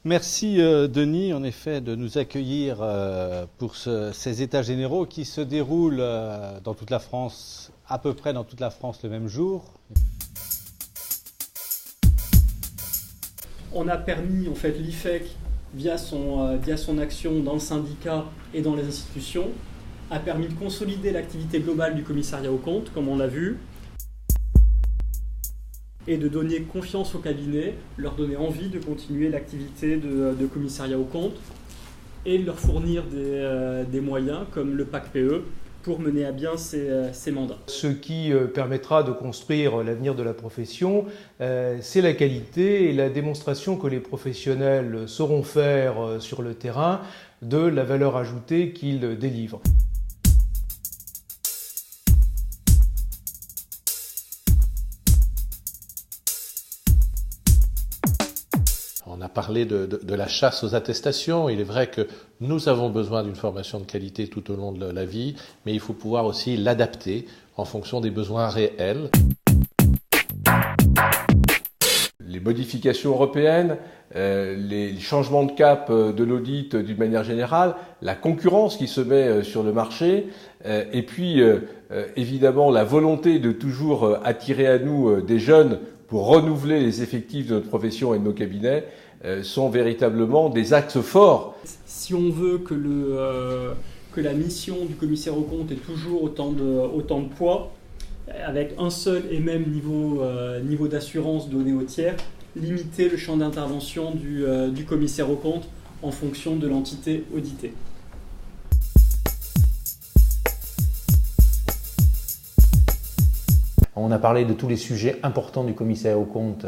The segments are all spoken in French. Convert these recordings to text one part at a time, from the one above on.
Merci Denis, en effet, de nous accueillir pour ces états généraux qui se déroulent dans toute la France, à peu près dans toute la France le même jour. On a permis, en fait, l'IFEC, via son action dans le syndicat et dans les institutions, a permis de consolider l'activité globale du commissariat aux comptes, comme on l'a vu, et de donner confiance au cabinet, leur donner envie de continuer l'activité de commissariat aux comptes et de leur fournir des moyens comme le PACPE pour mener à bien ces mandats. Ce qui permettra de construire l'avenir de la profession, c'est la qualité et la démonstration que les professionnels sauront faire sur le terrain de la valeur ajoutée qu'ils délivrent. On a parlé de la chasse aux attestations. Il est vrai que nous avons besoin d'une formation de qualité tout au long de la vie, mais il faut pouvoir aussi l'adapter en fonction des besoins réels. Les modifications européennes, les changements de cap de l'audit d'une manière générale, la concurrence qui se met sur le marché, et puis évidemment la volonté de toujours attirer à nous des jeunes pour renouveler les effectifs de notre profession et de nos cabinets sont véritablement des axes forts. Si on veut que la mission du commissaire aux comptes ait toujours autant de poids, avec un seul et même niveau d'assurance donné aux tiers, limiter le champ d'intervention du commissaire aux comptes en fonction de l'entité auditée. On a parlé de tous les sujets importants du commissariat aux comptes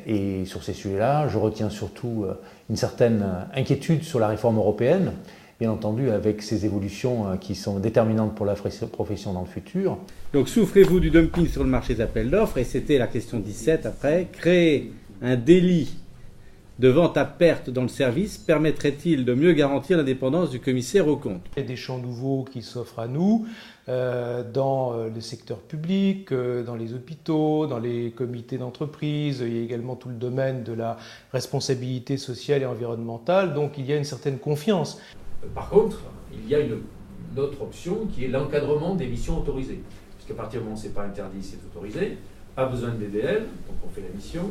et sur ces sujets-là, je retiens surtout une certaine inquiétude sur la réforme européenne, bien entendu avec ces évolutions qui sont déterminantes pour la profession dans le futur. Donc souffrez-vous du dumping sur le marché des appels d'offres, et c'était la question 17 après, créer un délit de vente à perte dans le service permettrait-il de mieux garantir l'indépendance du commissaire aux comptes? Il y a des champs nouveaux qui s'offrent à nous dans le secteur public, dans les hôpitaux, dans les comités d'entreprise. Il y a également tout le domaine de la responsabilité sociale et environnementale. Donc il y a une certaine confiance. Par contre, il y a une autre option qui est l'encadrement des missions autorisées. Puisqu'à partir du moment où ce n'est pas interdit, c'est autorisé. Pas besoin de BDL, donc on fait la mission.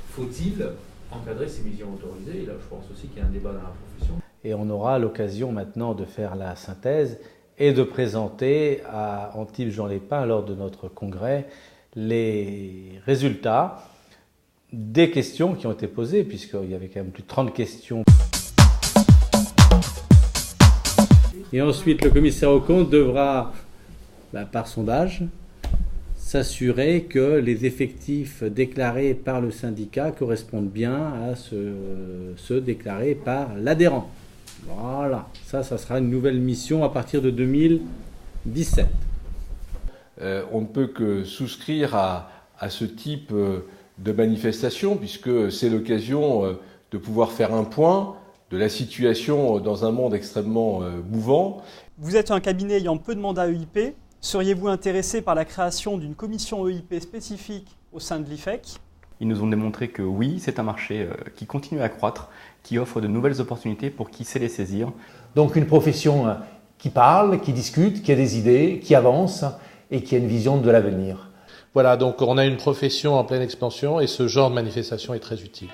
Faut-il encadrer ces missions autorisées? Et là, je pense aussi qu'il y a un débat dans la profession. Et on aura l'occasion maintenant de faire la synthèse et de présenter à Antibes Jean Lépin, lors de notre congrès, les résultats des questions qui ont été posées, puisqu'il y avait quand même plus de 30 questions. Et ensuite, le commissaire aux comptes devra, par sondage, s'assurer que les effectifs déclarés par le syndicat correspondent bien à ceux déclarés par l'adhérent. Voilà, ça sera une nouvelle mission à partir de 2017. On ne peut que souscrire à ce type de manifestation, puisque c'est l'occasion de pouvoir faire un point de la situation dans un monde extrêmement mouvant. Vous êtes un cabinet ayant peu de mandats EIP. Seriez-vous intéressé par la création d'une commission EIP spécifique au sein de l'IFEC? Ils nous ont démontré que oui, c'est un marché qui continue à croître, qui offre de nouvelles opportunités pour qui sait les saisir. Donc une profession qui parle, qui discute, qui a des idées, qui avance et qui a une vision de l'avenir. Voilà, donc on a une profession en pleine expansion et ce genre de manifestation est très utile.